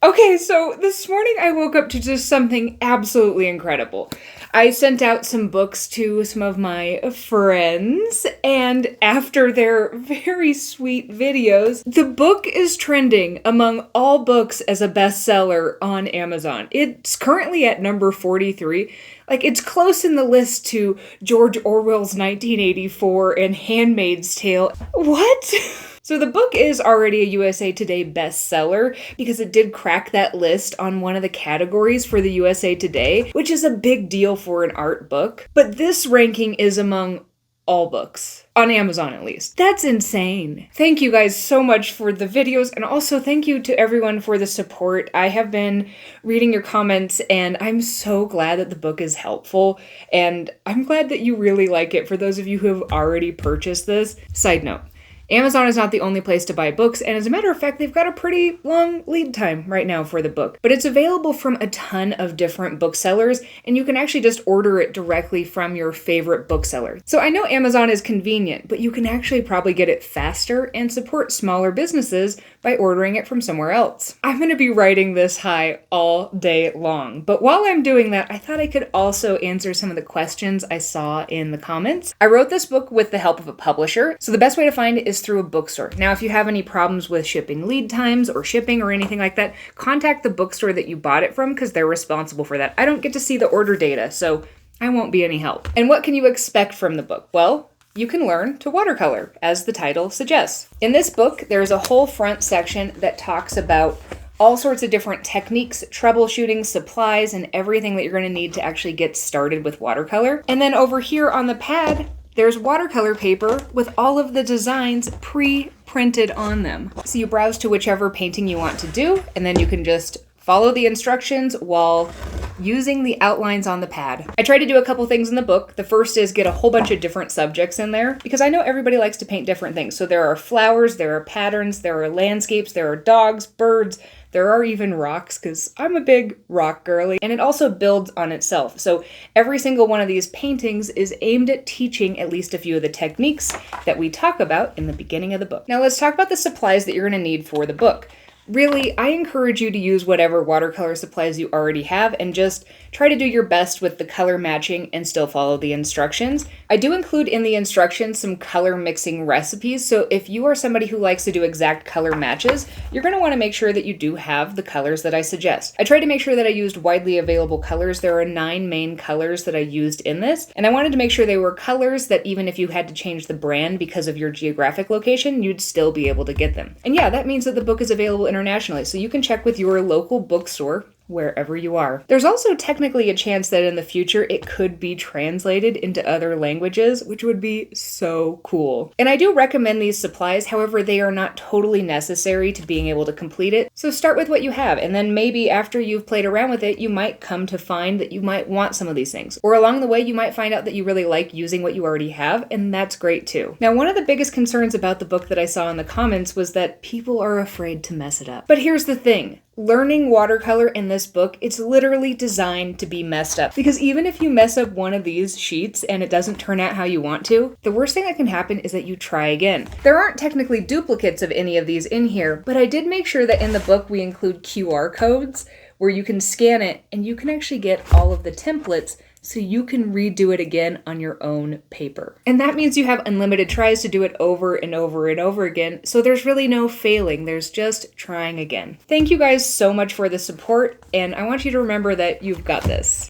Okay, so this morning I woke up to just something absolutely incredible. I sent out some books to some of my friends, and after their very sweet videos, the book is trending among all books as a bestseller on Amazon. It's currently at number 43. Like, it's close in the list to George Orwell's 1984 and Handmaid's Tale. What? So the book is already a USA Today bestseller because it did crack that list on one of the categories for the USA Today, which is a big deal for an art book. But this ranking is among all books, on Amazon at least. That's insane. Thank you guys so much for the videos, and also thank you to everyone for the support. I have been reading your comments, and I'm so glad that the book is helpful, and I'm glad that you really like it for those of you who have already purchased this. Side note, Amazon is not the only place to buy books, and as a matter of fact, they've got a pretty long lead time right now for the book. But it's available from a ton of different booksellers, and you can actually just order it directly from your favorite bookseller. So I know Amazon is convenient, but you can actually probably get it faster and support smaller businesses by ordering it from somewhere else. I'm going to be writing this high all day long, but while I'm doing that, I thought I could also answer some of the questions I saw in the comments. I wrote this book with the help of a publisher, so the best way to find it is through a bookstore. Now, if you have any problems with shipping lead times or shipping or anything like that, contact the bookstore that you bought it from because they're responsible for that. I don't get to see the order data, so I won't be any help. And what can you expect from the book? Well, you can learn to watercolor, as the title suggests. In this book, there's a whole front section that talks about all sorts of different techniques, troubleshooting, supplies, and everything that you're going to need to actually get started with watercolor. And then over here on the pad, there's watercolor paper with all of the designs pre-printed on them. So you browse to whichever painting you want to do, and then you can just follow the instructions while using the outlines on the pad. I try to do a couple things in the book. The first is get a whole bunch of different subjects in there because I know everybody likes to paint different things. So there are flowers, there are patterns, there are landscapes, there are dogs, birds, there are even rocks because I'm a big rock girly, and it also builds on itself. So every single one of these paintings is aimed at teaching at least a few of the techniques that we talk about in the beginning of the book. Now let's talk about the supplies that you're going to need for the book. Really, I encourage you to use whatever watercolor supplies you already have and just try to do your best with the color matching and still follow the instructions. I do include in the instructions some color mixing recipes, so if you are somebody who likes to do exact color matches, you're going to want to make sure that you do have the colors that I suggest. I tried to make sure that I used widely available colors. There are 9 main colors that I used in this, and I wanted to make sure they were colors that even if you had to change the brand because of your geographic location, you'd still be able to get them. And yeah, that means that the book is available internationally, so you can check with your local bookstore wherever you are. There's also technically a chance that in the future it could be translated into other languages, which would be so cool. And I do recommend these supplies, however, they are not totally necessary to being able to complete it. So start with what you have, and then maybe after you've played around with it, you might come to find that you might want some of these things. Or along the way, you might find out that you really like using what you already have, and that's great too. Now, one of the biggest concerns about the book that I saw in the comments was that people are afraid to mess it up. But here's the thing. Learning watercolor in this book, it's literally designed to be messed up. Because even if you mess up one of these sheets and it doesn't turn out how you want to, the worst thing that can happen is that you try again. There aren't technically duplicates of any of these in here, but I did make sure that in the book we include QR codes where you can scan it and you can actually get all of the templates so you can redo it again on your own paper. And that means you have unlimited tries to do it over and over and over again, so there's really no failing, there's just trying again. Thank you guys so much for the support, and I want you to remember that you've got this.